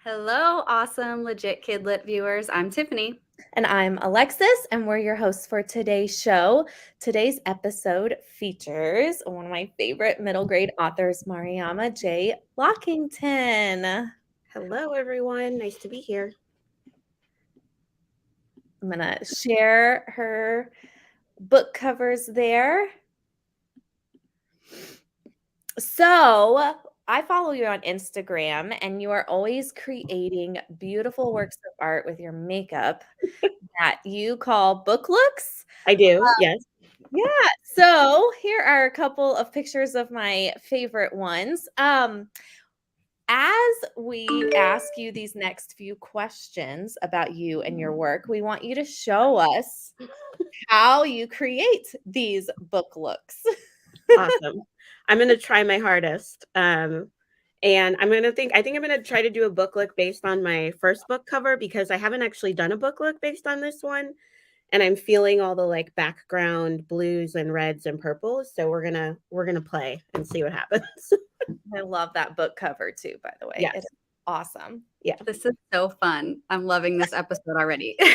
Hello, awesome, legit KidLit viewers. I'm Tiffany. And I'm Alexis, and we're your hosts for today's show. Today's episode features one of my favorite middle grade authors, Mariama Lockington. Hello, everyone. Nice to be here. I'm going to share her book covers there. So, I follow you on Instagram, and you are always creating beautiful works of art with your makeup that you call book looks. I do, yes. Yeah, so here are a couple of pictures of my favorite ones. As we ask you these next few questions about you and your work, we want you to show us how you create these book looks. Awesome. I'm going to try my hardest. And I think I'm going to try to do a book look based on my first book cover because I haven't actually done a book look based on this one. And I'm feeling all the like background blues and reds and purples. So we're going to play and see what happens. I love that book cover too, by the way. Yes. It's awesome. Yeah. This is so fun. I'm loving this episode already. So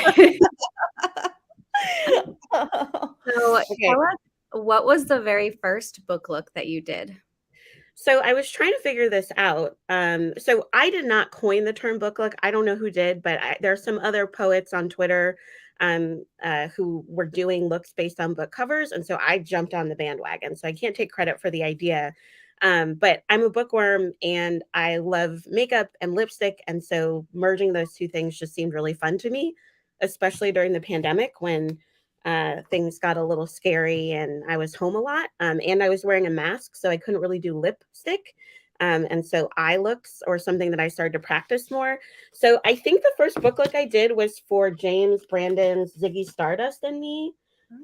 Okay. tell us, what was the very first book look that you did? So I was trying to figure this out. So I did not coin the term book look. I don't know who did, but there are some other poets on Twitter who were doing looks based on book covers. And so I jumped on the bandwagon. So I can't take credit for the idea. But I'm a bookworm and I love makeup and lipstick. And so merging those two things just seemed really fun to me, especially during the pandemic when things got a little scary and I was home a lot. And I was wearing a mask, so I couldn't really do lipstick. And so eye looks or something that I started to practice more. So I think the first book look I did was for James Brandon's Ziggy Stardust and Me.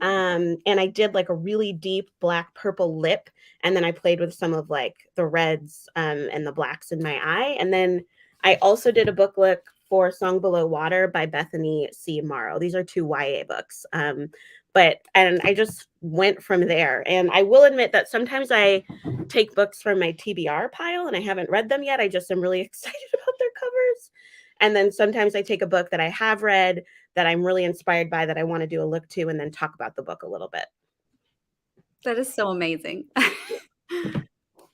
And I did like a really deep black purple lip. And then I played with some of like the reds and the blacks in my eye. And then I also did a book look for Song Below Water by Bethany C. Morrow. These are two YA books. And I just went from there. And I will admit that sometimes I take books from my TBR pile and I haven't read them yet. I just am really excited about their covers. And then sometimes I take a book that I have read that I'm really inspired by that I want to do a look to and then talk about the book a little bit. That is so amazing. I'm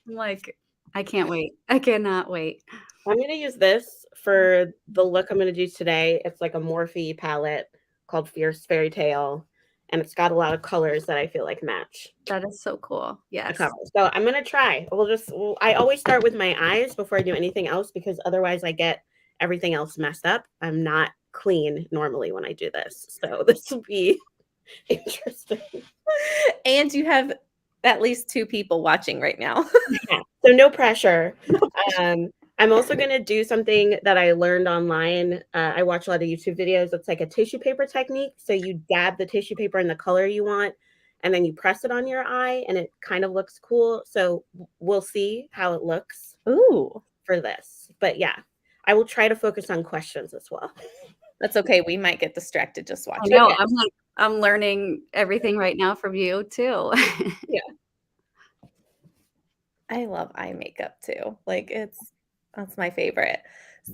like, I can't wait. I cannot wait. I'm going to use this for the look I'm going to do today. It's like a Morphe palette called Fierce Fairy Tale. And it's got a lot of colors that I feel like match. That is so cool. Yes. So I'm going to try. I always start with my eyes before I do anything else because otherwise I get everything else messed up. I'm not clean normally when I do this. So this will be interesting. And you have at least 2 people watching right now. Yeah, so no pressure. I'm also going to do something that I learned online. I watch a lot of YouTube videos. It's like a tissue paper technique. So you dab the tissue paper in the color you want, and then you press it on your eye, and it kind of looks cool. So we'll see how it looks for this. But yeah, I will try to focus on questions as well. That's okay. We might get distracted just watching. I know. Okay. I'm learning everything right now from you too. Yeah. I love eye makeup too. Like that's my favorite.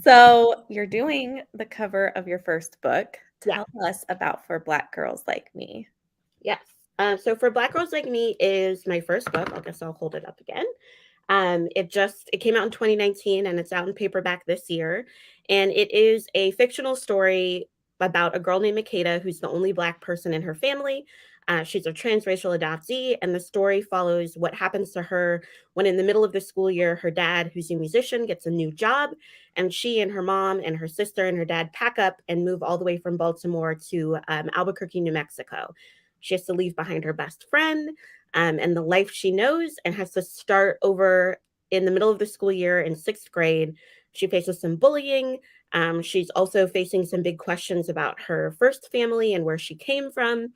So you're doing the cover of your first book. Tell us about For Black Girls Like Me. Yes. So For Black Girls Like Me is my first book. I guess I'll hold it up again. It came out in 2019 and it's out in paperback this year. And it is a fictional story about a girl named Makeda who's the only Black person in her family. She's a transracial adoptee, and the story follows what happens to her when in the middle of the school year, her dad, who's a musician, gets a new job, and she and her mom and her sister and her dad pack up and move all the way from Baltimore to Albuquerque, New Mexico. She has to leave behind her best friend and the life she knows and has to start over in the middle of the school year in 6th grade. She faces some bullying. She's also facing some big questions about her first family and where she came from.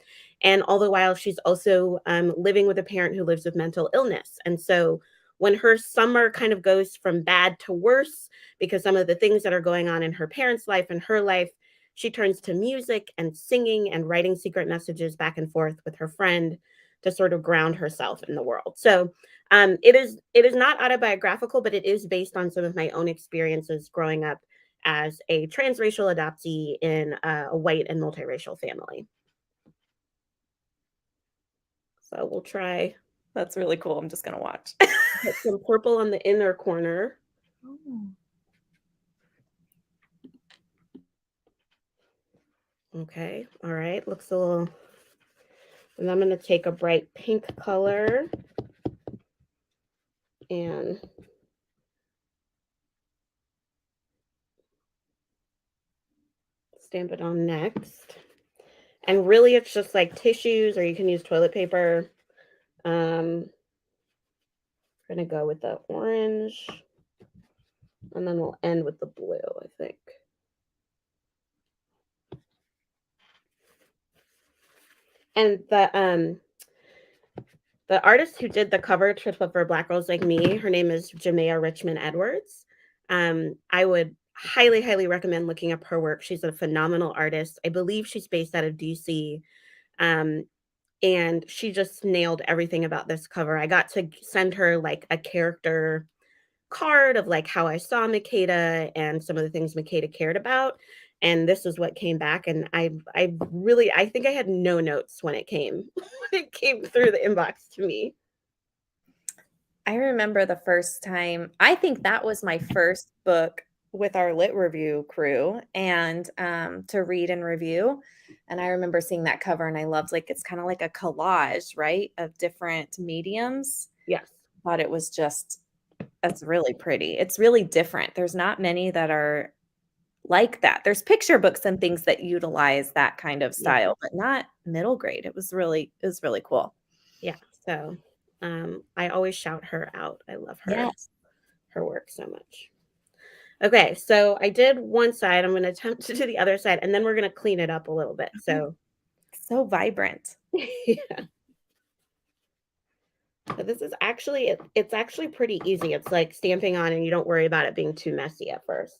And all the while, she's also living with a parent who lives with mental illness. And so when her summer kind of goes from bad to worse, because some of the things that are going on in her parents' life and her life, she turns to music and singing and writing secret messages back and forth with her friend to sort of ground herself in the world. So it is not autobiographical, but it is based on some of my own experiences growing up as a transracial adoptee in a white and multiracial family. So we'll try. That's really cool. I'm just gonna watch. Put some purple on the inner corner. Oh. Okay, all right, looks a little, and I'm gonna take a bright pink color and stamp it on next. And really it's just like tissues, or you can use toilet paper. I'm gonna go with the orange, and then we'll end with the blue, I think. And the artist who did the cover for Black Girls Like Me, her name is Jamea Richmond Edwards. I would highly, highly recommend looking up her work. She's a phenomenal artist. I believe she's based out of DC. And she just nailed everything about this cover. I got to send her like a character card of like how I saw Makeda and some of the things Makeda cared about. And this is what came back. And I think I had no notes when it came when it came through the inbox to me. I remember the first time, I think that was my first book with our lit review crew, and to read and review. And I remember seeing that cover and I loved, like, it's kind of like a collage, right, of different mediums. Yes. Thought it was just, that's really pretty. It's really different. There's not many that are like that. There's picture books and things that utilize that kind of Yeah. style, but not middle grade. It was really cool. Yeah. So I always shout her out. I love her. Yes. Her work so much. Okay, so I did one side. I'm going to attempt to do the other side, and then we're going to clean it up a little bit. So vibrant. yeah. So this is actually, it's actually pretty easy. It's like stamping on, and you don't worry about it being too messy at first.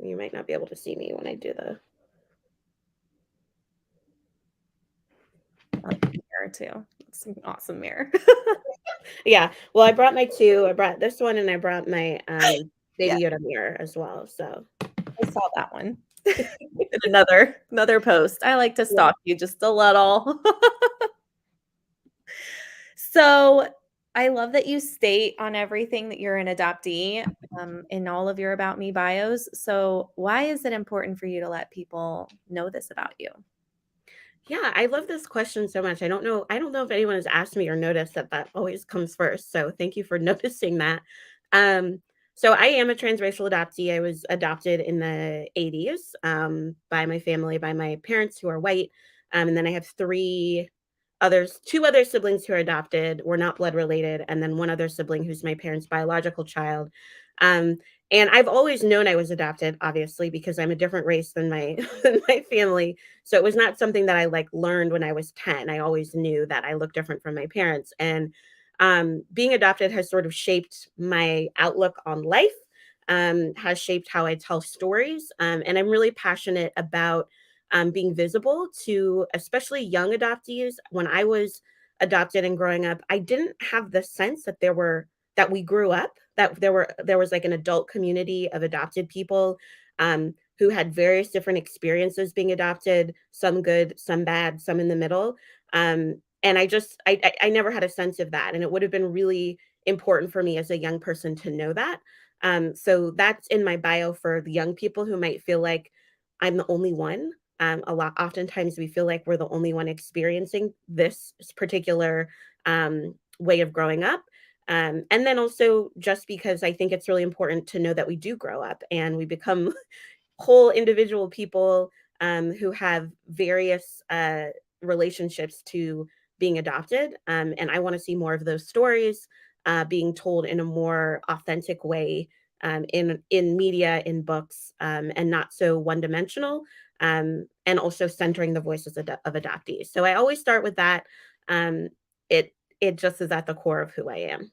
You might not be able to see me when I do the mirror too. It's an awesome mirror. yeah. Well, I brought my two. I brought this one, and I brought my Baby Yeah. Yoda mirror as well. So I saw that one. In another post. I like to stalk you just a little. So I love that you state on everything that you're an adoptee, in all of your About Me bios. So why is it important for you to let people know this about you? yeah, I love this question so much. I don't know if anyone has asked me or noticed that always comes first. So thank you for noticing that. So I am a transracial adoptee. I was adopted in the 80s by my family, by my parents who are white. And then I have two other siblings who are adopted. We're not blood related. And then one other sibling who's my parents' biological child. And I've always known I was adopted, obviously, because I'm a different race than my than my family. So it was not something that I like learned when I was 10. I always knew that I looked different from my parents. And being adopted has sort of shaped my outlook on life, has shaped how I tell stories. And I'm really passionate about being visible to especially young adoptees. When I was adopted and growing up, I didn't have the sense that we grew up, that there was like an adult community of adopted people who had various different experiences being adopted, some good, some bad, some in the middle. And I never had a sense of that. And it would have been really important for me as a young person to know that. So that's in my bio for the young people who might feel like I'm the only one. Oftentimes we feel like we're the only one experiencing this particular way of growing up. And then also just because I think it's really important to know that we do grow up and we become whole individual people who have various relationships to being adopted. And I want to see more of those stories being told in a more authentic way in media, in books, and not so one dimensional. And also centering the voices of adoptees. So I always start with that. It just is at the core of who I am.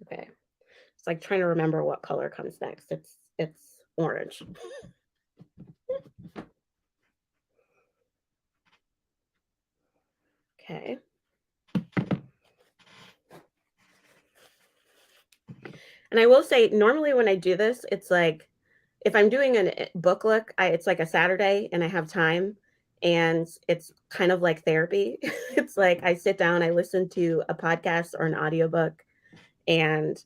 Okay. It's like trying to remember what color comes next. It's orange. Okay. And I will say, normally when I do this, it's like if I'm doing a book look, it's like a Saturday and I have time, and it's kind of like therapy. It's like I sit down, I listen to a podcast or an audiobook, and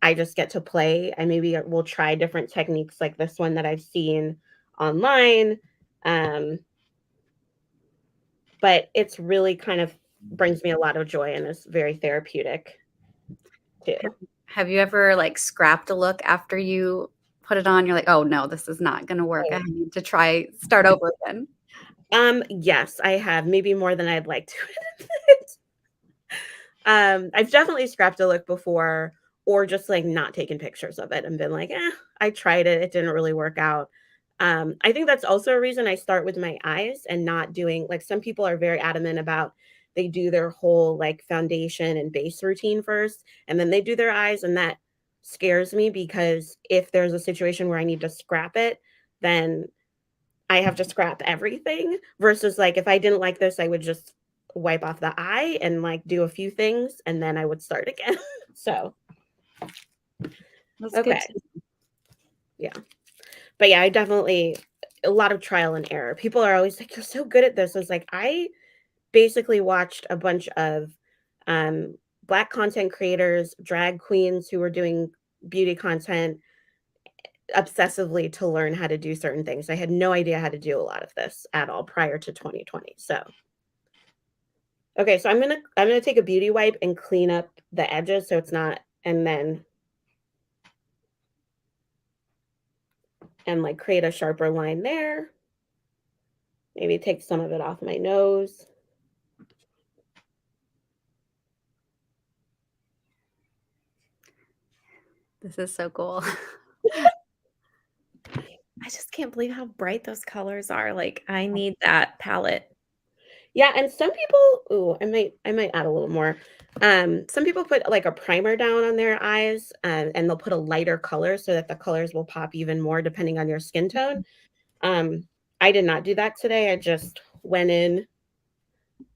I just get to play. I maybe will try different techniques like this one that I've seen online. But it's really kind of brings me a lot of joy and is very therapeutic too. Have you ever, like, scrapped a look after you put it on? You're like, "Oh, no, this is not gonna work. I need to start over again." Yes, I have, maybe more than I'd like to admit. I've definitely scrapped a look before, or just like not taken pictures of it and been like, I tried it, it didn't really work out. I think that's also a reason I start with my eyes and not doing like some people are very adamant about they do their whole like foundation and base routine first and then they do their eyes, and that scares me because if there's a situation where I need to scrap it, then I have to scrap everything versus like if I didn't like this, I would just wipe off the eye and like do a few things and then I would start again. So, That's good okay. to Yeah. But yeah, I definitely a lot of trial and error. People are always like, "You're so good at this." I was like, I basically watched a bunch of um Black content creators, drag queens who were doing beauty content obsessively to learn how to do certain things. I had no idea how to do a lot of this at all prior to 2020. So, okay, so I'm gonna take a beauty wipe and clean up the edges so it's not, and then and like create a sharper line there. Maybe take some of it off my nose. This is so cool. I just can't believe how bright those colors are. Like, I need that palette. Yeah, and some people, ooh, I might add a little more. Some people put like a primer down on their eyes, and they'll put a lighter color so that the colors will pop even more depending on your skin tone. Um, I did not do that today. I just went in.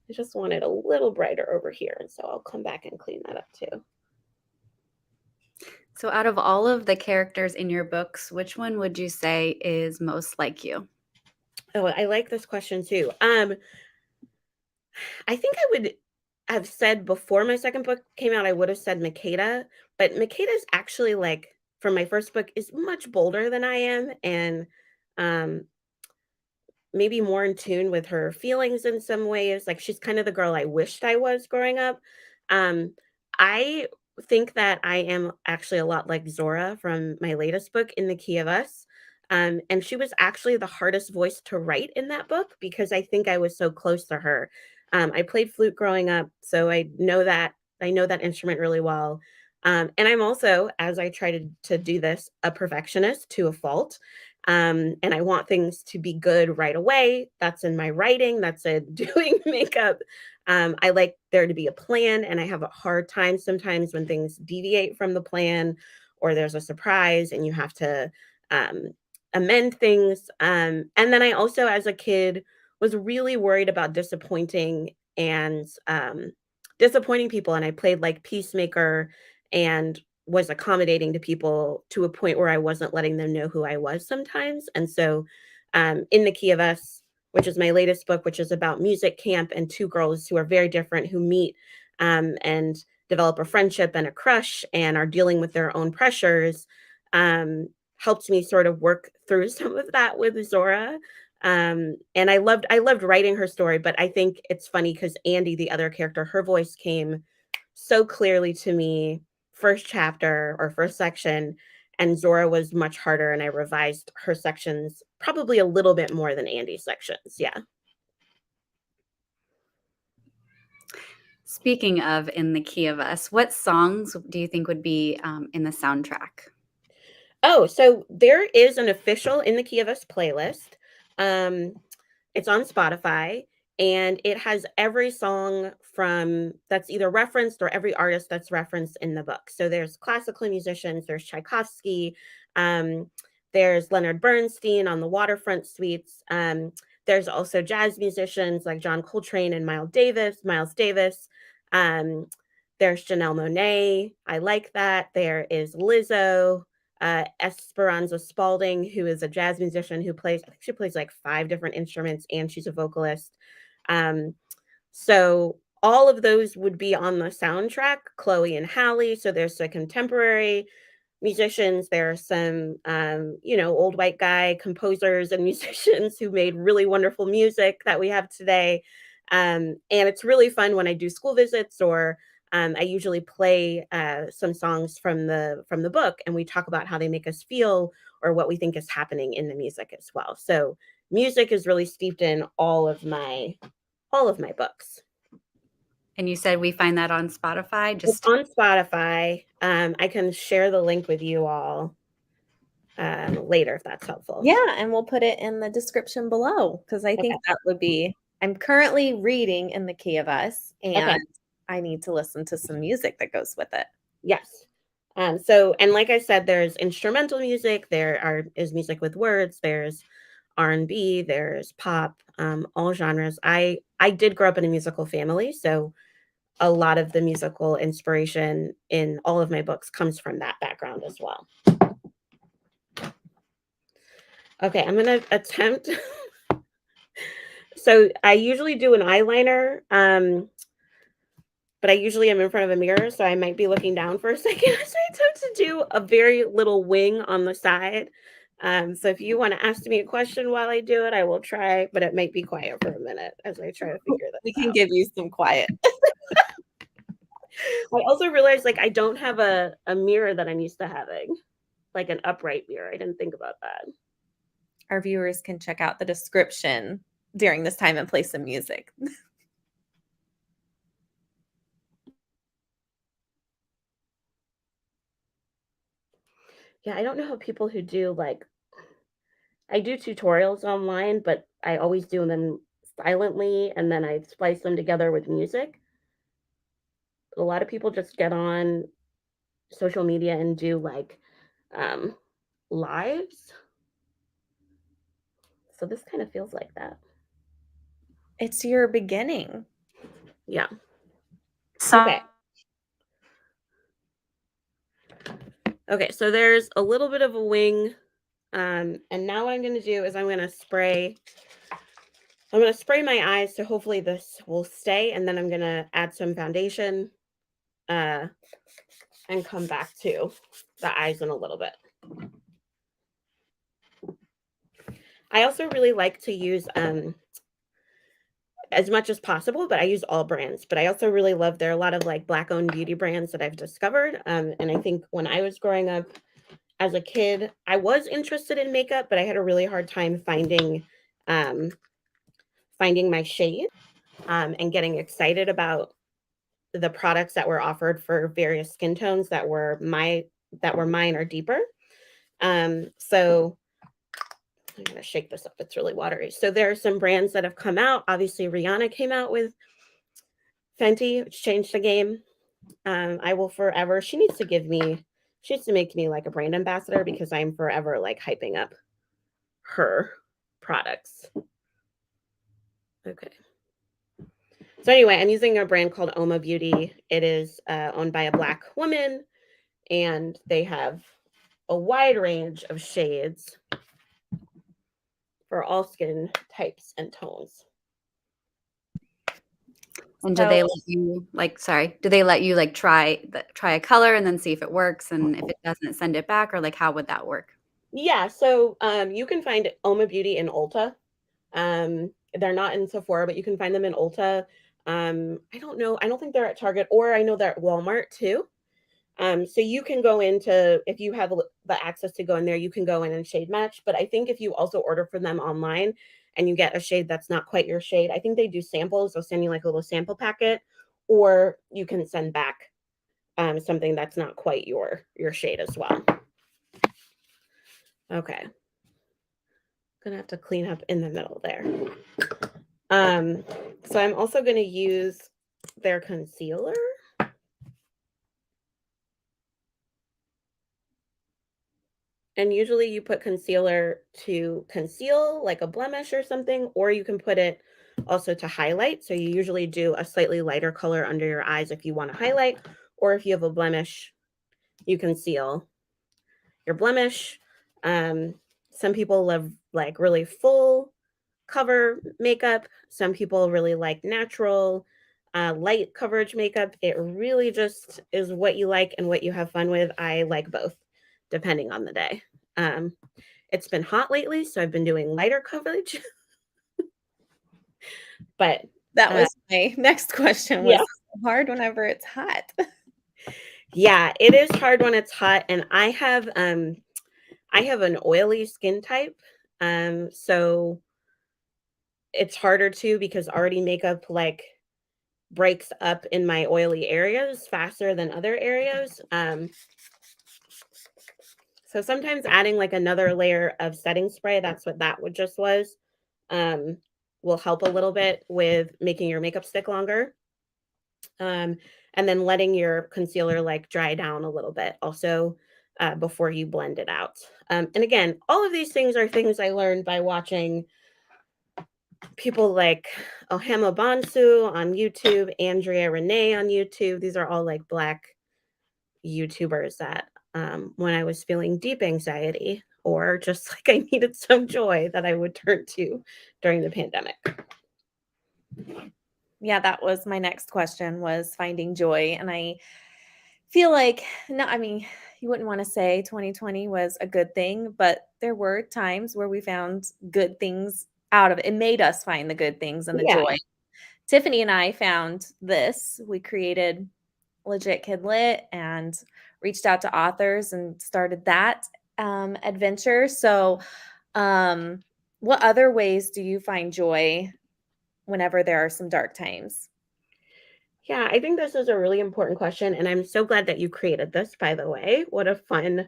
I just wanted a little brighter over here, and so I'll come back and clean that up too. So out of all of the characters in your books, which one would you say is most like you? Oh, I like this question too. I think I would have said before my second book came out, I would have said Makeda, but Makeda's actually like from my first book is much bolder than I am, and um maybe more in tune with her feelings in some ways. Like she's kind of the girl I wished I was growing up. Um, I think that I am actually a lot like Zora from my latest book, In the Key of Us. And she was actually the hardest voice to write in that book because I think I was so close to her. I played flute growing up, so I know that instrument really well. And I'm also, as I try to do this, a perfectionist to a fault. And I want things to be good right away. That's in my writing, that's in doing makeup. I like there to be a plan, and I have a hard time sometimes when things deviate from the plan or there's a surprise and you have to um, amend things. And then I also, as a kid, was really worried about disappointing people. And I played like peacemaker and was accommodating to people to a point where I wasn't letting them know who I was sometimes. And so, In the Key of Us, which is my latest book, which is about music camp and two girls who are very different who meet and develop a friendship and a crush and are dealing with their own pressures, helped me sort of work through some of that with Zora. And I loved writing her story, but I think it's funny because Andy, the other character, her voice came so clearly to me first chapter or first section, and Zora was much harder, and I revised her sections probably a little bit more than Andy's sections. Yeah. Speaking of In the Key of Us, what songs do you think would be in the soundtrack? Oh, so there is an official In the Key of Us playlist. Um, it's on Spotify, and it has every song from that's either referenced or every artist that's referenced in the book. So there's classical musicians, there's Tchaikovsky, um, there's Leonard Bernstein on the Waterfront Suites. There's also jazz musicians like John Coltrane and Miles Davis. Um, There's Janelle Monáe. I like that. There is Lizzo, Esperanza Spalding, who is a jazz musician who plays, I think she plays like 5 different instruments and she's a vocalist. So all of those would be on the soundtrack, Chloe and Halle. So there's a contemporary musicians. There are some, old white guy composers and musicians who made really wonderful music that we have today. And it's really fun when I do school visits or I usually play some songs from the book, and we talk about how they make us feel or what we think is happening in the music as well. So music is really steeped in all of my books. And you said we find that on Spotify? It's on Spotify. I can share the link with you all later if that's helpful. Yeah, and we'll put it in the description below because I think that would be. I'm currently reading In the Key of Us, and I need to listen to some music that goes with it. Yes. And like I said, there's instrumental music. There is music with words. There's R&B. There's pop. All genres. I did grow up in a musical family, so a lot of the musical inspiration in all of my books comes from that background as well. Okay, I'm going to attempt. So I usually do an eyeliner, but I usually am in front of a mirror, so I might be looking down for a second. So I attempt to do a very little wing on the side. So if you want to ask me a question while I do it, I will try, but it might be quiet for a minute as I try to figure this out. We can give you some quiet. I also realized I don't have a mirror that I'm used to having, like an upright mirror. I didn't think about that. Our viewers can check out the description during this time and play some music. Yeah, I don't know how people who do I do tutorials online, but I always do them silently and then I splice them together with music. A lot of people just get on social media and do lives. So this kind of feels like that. It's your beginning. Yeah. Okay. Okay, so there's a little bit of a wing. And now what I'm going to do is I'm going to spray my eyes, so hopefully this will stay, and then I'm going to add some foundation and come back to the eyes in a little bit. I also really like to use as much as possible, but I use all brands. But I also really love, there are a lot of Black-owned beauty brands that I've discovered. And I think when I was growing up as a kid, I was interested in makeup, but I had a really hard time finding my shade and getting excited about the products that were offered for various skin tones that were mine or deeper. So I'm going to shake this up. It's really watery. So there are some brands that have come out. Obviously, Rihanna came out with Fenty, which changed the game. I will forever. She needs to make me like a brand ambassador because I'm forever hyping up her products. Okay. So anyway, I'm using a brand called Oma Beauty. It is owned by a Black woman, and they have a wide range of shades for all skin types and tones. And do they let you do they let you try a color and then see if it works, and if it doesn't, send it back, or how would that work? Yeah, so you can find Oma Beauty in Ulta. They're not in Sephora, but you can find them in Ulta. I don't know. I don't think they're at Target, or I know they're at Walmart too. So you can go into, if you have the access to go in there, you can go in and shade match. But I think if you also order from them online and you get a shade that's not quite your shade, I think they do samples. They'll send you a little sample packet, or you can send back something that's not quite your shade as well. Okay. Gonna have to clean up in the middle there. So I'm also going to use their concealer. And usually you put concealer to conceal a blemish or something, or you can put it also to highlight. So you usually do a slightly lighter color under your eyes if you want to highlight, or if you have a blemish, you conceal your blemish. Some people love like really full cover makeup. Some people really like natural, light coverage makeup. It really just is what you like and what you have fun with. I like both, depending on the day. It's been hot lately, so I've been doing lighter coverage. But That was my next question, was yeah, hard whenever it's hot. yeah, it is hard when it's hot, and I have an oily skin type, so it's harder too because already makeup like breaks up in my oily areas faster than other areas. So sometimes adding like another layer of setting spray, that's what that would just was, will help a little bit with making your makeup stick longer. And then letting your concealer like dry down a little bit also, before you blend it out. And again, all of these things are things I learned by watching people like Ohema Bonsu on YouTube, Andrea Renee on YouTube. These are all like Black YouTubers that, when I was feeling deep anxiety or just like I needed some joy, that I would turn to during the pandemic. Yeah, that was my next question, was finding joy. And I feel like, no, I mean, you wouldn't want to say 2020 was a good thing, but there were times where we found good things out of it. It made us find the good things and the Yeah. joy. Tiffany and I found this. We created Legit KidLit and reached out to authors and started that adventure. So, what other ways do you find joy whenever there are some dark times? Yeah, I think this is a really important question. And I'm so glad that you created this, by the way. What a fun,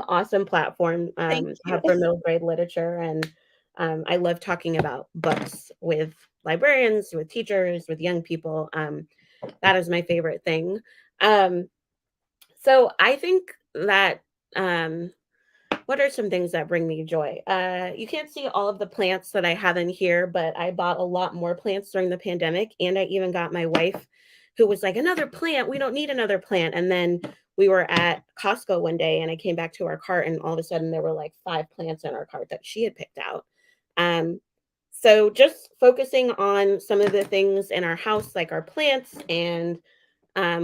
awesome platform, Thank to you. have for middle grade literature. And I love talking about books with librarians, with teachers, with young people. That is my favorite thing. Um, so I think that, what are some things that bring me joy? You can't see all of the plants that I have in here, but I bought a lot more plants during the pandemic. And I even got my wife, who was like, another plant. We don't need another plant. And then we were at Costco one day and I came back to our cart and all of a sudden there were like 5 plants in our cart that she had picked out. Um, so just focusing on some of the things in our house, like our plants, and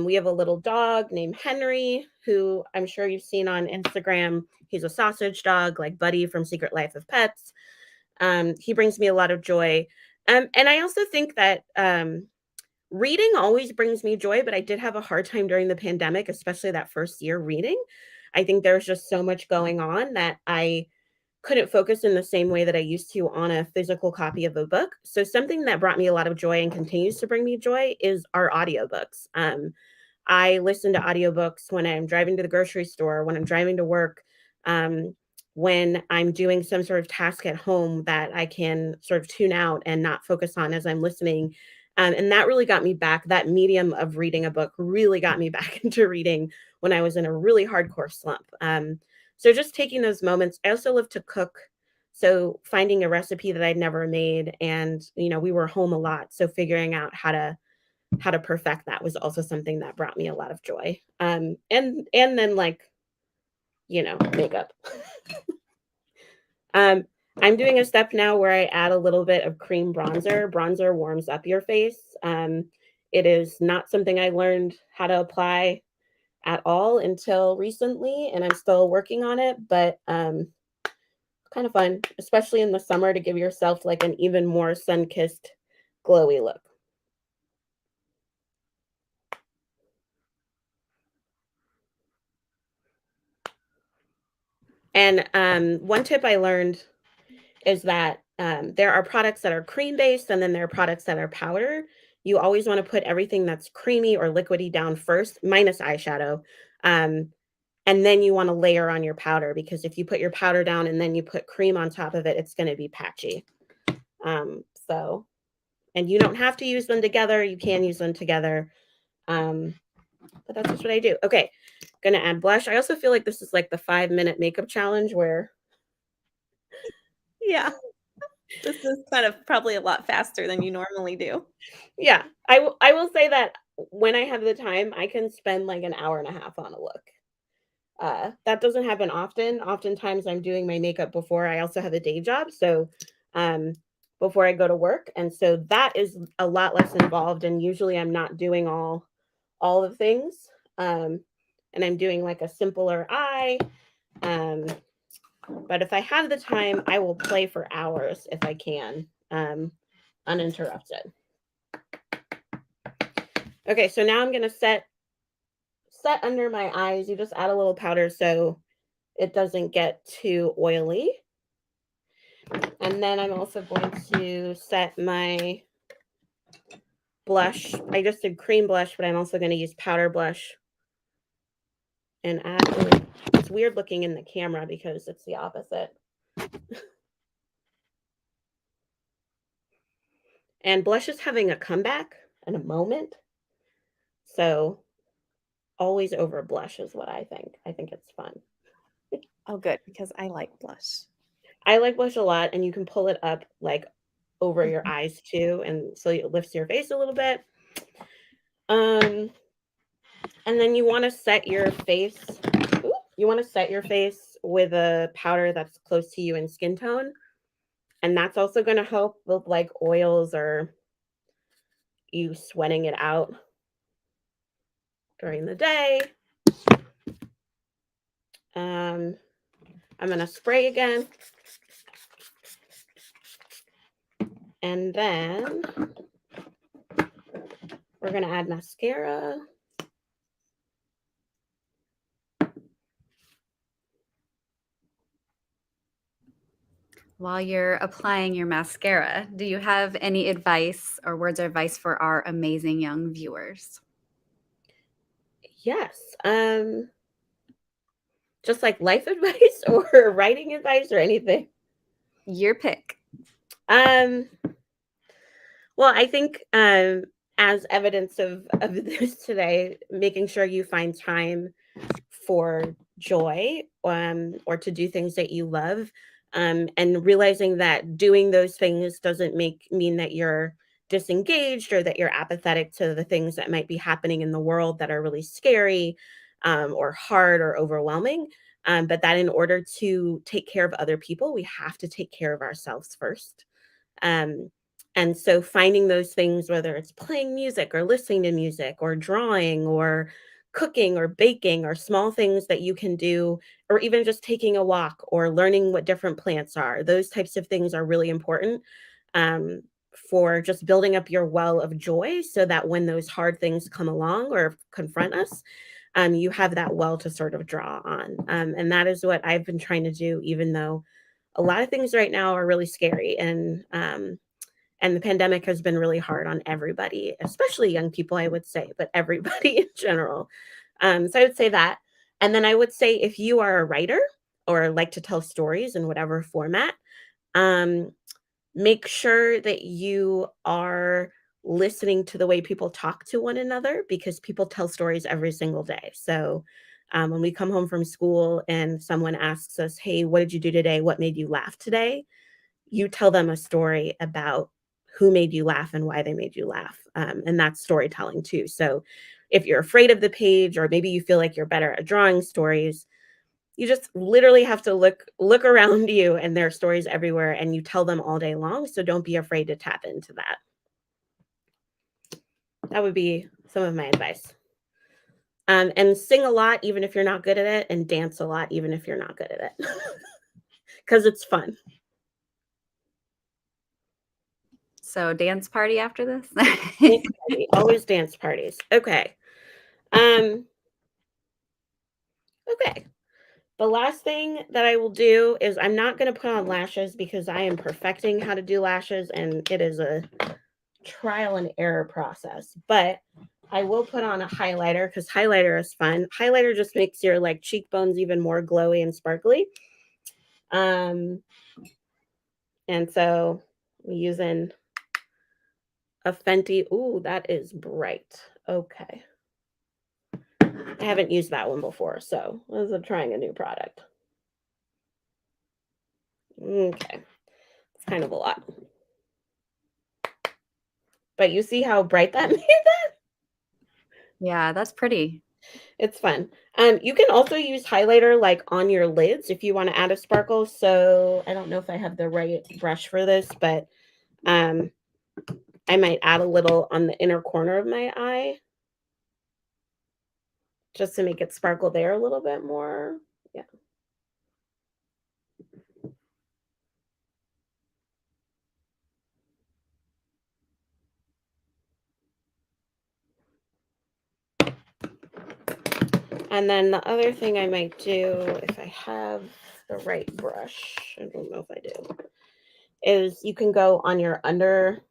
we have a little dog named Henry, who I'm sure you've seen on Instagram. He's a sausage dog, like Buddy from Secret Life of Pets. He brings me a lot of joy. And I also think that, reading always brings me joy, but I did have a hard time during the pandemic, especially that first year reading. I think there's just so much going on that I couldn't focus in the same way that I used to on a physical copy of a book. So something that brought me a lot of joy and continues to bring me joy is our audiobooks. I listen to audiobooks when I'm driving to the grocery store, when I'm driving to work, um, when I'm doing some sort of task at home that I can sort of tune out and not focus on as I'm listening. And that really got me back. That medium of reading a book really got me back into reading when I was in a really hardcore slump. So just taking those moments. I also love to cook. So finding a recipe that I'd never made, and we were home a lot. So figuring out how to perfect that was also something that brought me a lot of joy. And then like, makeup. I'm doing a step now where I add a little bit of cream bronzer. Bronzer warms up your face. It is not something I learned how to apply at all until recently, and I'm still working on it, but kind of fun, especially in the summer, to give yourself like an even more sun-kissed, glowy look. And one tip I learned is that, there are products that are cream based and then there are products that are powder. You always want to put everything that's creamy or liquidy down first, minus eyeshadow. Um, and then you want to layer on your powder, because if you put your powder down and then you put cream on top of it, it's going to be patchy. So, and you don't have to use them together. You can use them together. But that's just what I do. Okay. Gonna add blush. I also feel like this is like the 5-minute makeup challenge where Yeah. This is kind of probably a lot faster than you normally do. Yeah, I will say that when I have the time, I can spend like an hour and a half on a look. That doesn't happen often. Oftentimes, I'm doing my makeup before. I also have a day job, so um, before I go to work, and so that is a lot less involved. And usually, I'm not doing all the things, and I'm doing like a simpler eye. Um, but if I have the time, I will play for hours if I can, uninterrupted. Okay, so now I'm gonna set under my eyes. You just add a little powder so it doesn't get too oily. And then I'm also going to set my blush. I just did cream blush, but I'm also going to use powder blush and add. It's weird looking in the camera because it's the opposite. And blush is having a comeback and a moment. So always over blush is what I think. I think it's fun. Oh, good, because I like blush. I like blush a lot, and you can pull it up like over your Mhm. eyes too, and so it lifts your face a little bit. And then you want to set your face. You want to set your face with a powder that's close to you in skin tone, and that's also going to help with like oils or you sweating it out during the day. I'm going to spray again, and then we're going to add mascara. While you're applying your mascara, do you have any advice or words of advice for our amazing young viewers? Yes. Just like life advice or writing advice or anything. Your pick. Um, well, I think as evidence of this today, making sure you find time for joy or to do things that you love, and realizing that doing those things doesn't mean that you're disengaged or that you're apathetic to the things that might be happening in the world that are really scary, or hard or overwhelming. But that in order to take care of other people, we have to take care of ourselves first. Um, and so finding those things, whether it's playing music or listening to music or drawing or cooking or baking or small things that you can do, or even just taking a walk or learning what different plants are, those types of things are really important, um, for just building up your well of joy so that when those hard things come along or confront us, you have that well to sort of draw on. And that is what I've been trying to do, even though a lot of things right now are really scary, and the pandemic has been really hard on everybody, especially young people, I would say, but everybody in general. So I would say that. And then I would say if you are a writer or like to tell stories in whatever format, um, make sure that you are listening to the way people talk to one another, because people tell stories every single day. So when we come home from school and someone asks us, "Hey, what did you do today? What made you laugh today?" You tell them a story about who made you laugh and why they made you laugh. And that's storytelling too. So if you're afraid of the page, or maybe you feel like you're better at drawing stories, you just literally have to look around you, and there are stories everywhere, and you tell them all day long. So don't be afraid to tap into that. That would be some of my advice. And sing a lot, even if you're not good at it, and dance a lot, even if you're not good at it, because it's fun. So dance party after this? Dance party, always dance parties. Okay. Um, okay. The last thing that I will do is I'm not going to put on lashes because I am perfecting how to do lashes, and it is a trial and error process. But I will put on a highlighter because highlighter is fun. Highlighter just makes your like cheekbones even more glowy and sparkly. And so I'm using a Fenty. Ooh, that is bright. Okay. I haven't used that one before, so I'm trying a new product. Okay. kind of a lot. But you see how bright that made that? Yeah, that's pretty. It's fun. You can also use highlighter like on your lids if you want to add a sparkle. So I don't know if I have the right brush for this, but I might add a little on the inner corner of my eye just to make it sparkle there a little bit more. Yeah. And then the other thing I might do, if I have the right brush, I don't know if I do, is you can go on your under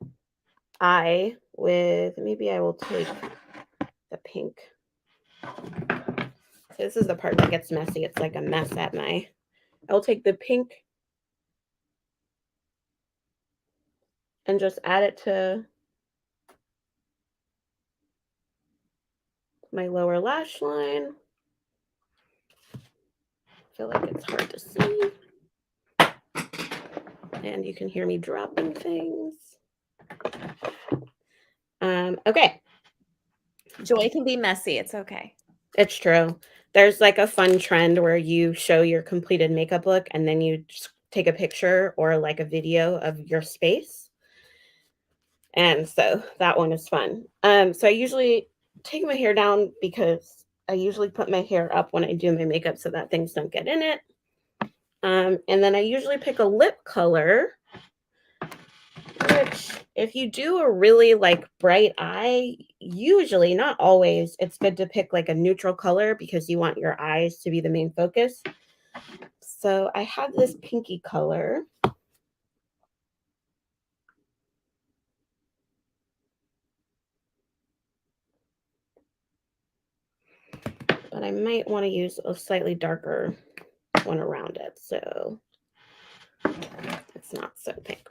eye with, maybe I will take the pink. So this is the part that gets messy. It's like a mess at my, I'll take the pink and just add it to my lower lash line. I feel like it's hard to see. And you can hear me dropping things. Okay. Joy can be messy. It's okay. It's true. There's like a fun trend where you show your completed makeup look and then you just take a picture or like a video of your space. And so that one is fun. So I usually take my hair down because I usually put my hair up when I do my makeup so that things don't get in it. And then I usually pick a lip color, which if you do a really like bright eye, usually, not always, it's good to pick like a neutral color because you want your eyes to be the main focus. So I have this pinky color. But I might want to use a slightly darker one around it, so it's not so pink.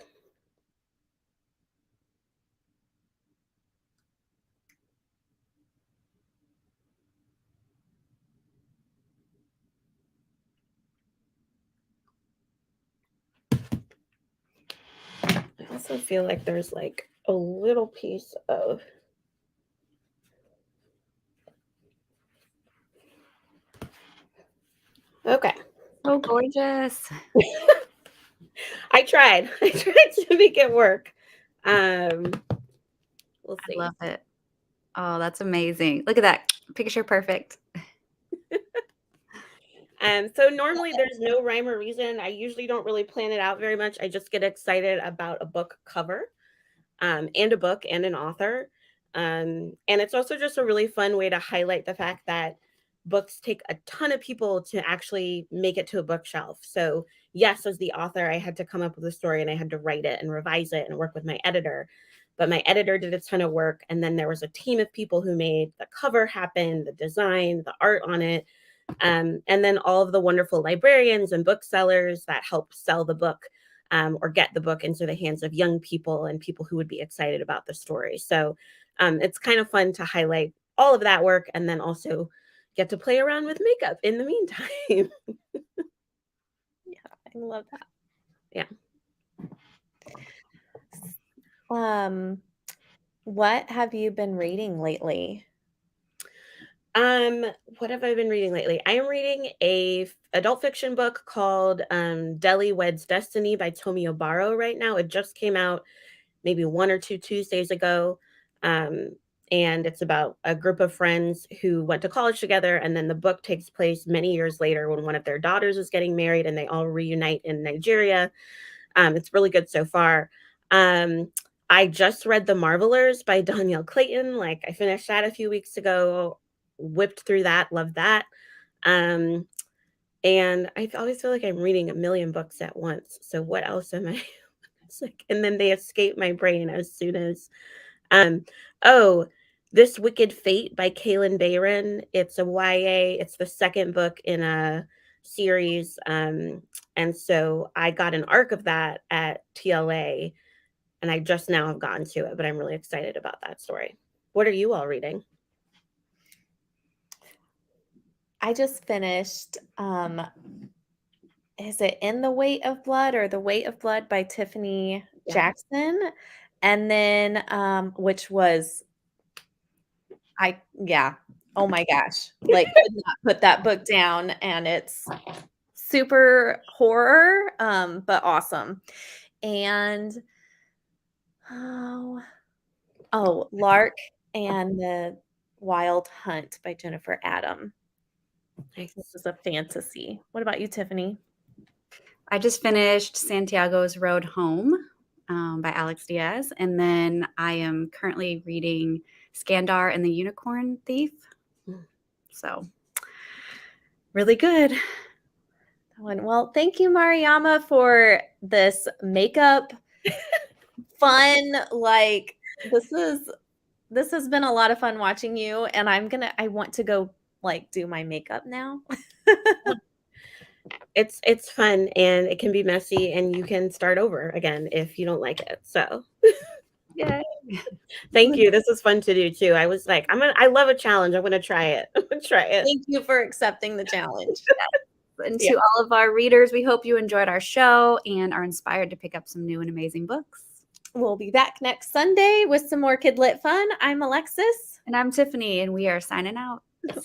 I also feel like there's like a little piece of okay. So gorgeous. I tried to make it work. We'll I see. love it. Oh, that's amazing. Look at that. Picture perfect. So normally there's no rhyme or reason. I usually don't really plan it out very much. I just get excited about a book cover, and a book and an author. And it's also just a really fun way to highlight the fact that books take a ton of people to actually make it to a bookshelf. So yes, as the author, I had to come up with a story and I had to write it and revise it and work with my editor. But my editor did a ton of work. And then there was a team of people who made the cover happen, the design, the art on it. And then all of the wonderful librarians and booksellers that help sell the book, or get the book into the hands of young people and people who would be excited about the story. So it's kind of fun to highlight all of that work and then also get to play around with makeup in the meantime. Yeah, I love that. Yeah. What have you been reading lately? What have I been reading lately? I am reading a adult fiction book called Deli Weds Destiny by Tomio Barrow right now. It just came out maybe 1 or 2 Tuesdays ago. And it's about a group of friends who went to college together. And then the book takes place many years later when one of their daughters is getting married and they all reunite in Nigeria. It's really good so far. I just read The Marvelers by Danielle Clayton. Like I finished that a few weeks ago, whipped through that, loved that. And I always feel like I'm reading a million books at once. So what else am I? It's like, and then they escape my brain as soon as This Wicked Fate by Kaylin Bayron. It's a YA. It's the second book in a series. And so I got an arc of that at TLA, and I just now have gotten to it, but I'm really excited about that story. What are you all reading? I just finished is it In the Weight of Blood or The Weight of Blood by Tiffany Yeah. Jackson? And then, which was, oh my gosh, like could not put that book down, and it's super horror, but awesome. And Lark and the Wild Hunt by Jennifer Adam. Nice. This is a fantasy. What about you, Tiffany? I just finished Santiago's Road Home by Alex Diaz. And then I am currently reading Skandar and the Unicorn Thief. So really good. Well, thank you, Mariama, for this makeup fun. Like this has been a lot of fun watching you, and I want to go like do my makeup now. It's fun and it can be messy and you can start over again if you don't like it. So Yay. thank you. This was fun to do too. I was like, I love a challenge. I'm gonna try it. I'm gonna try it. Thank you for accepting the challenge. And to all of our readers, we hope you enjoyed our show and are inspired to pick up some new and amazing books. We'll be back next Sunday with some more KidLit fun. I'm Alexis. And I'm Tiffany, and we are signing out. See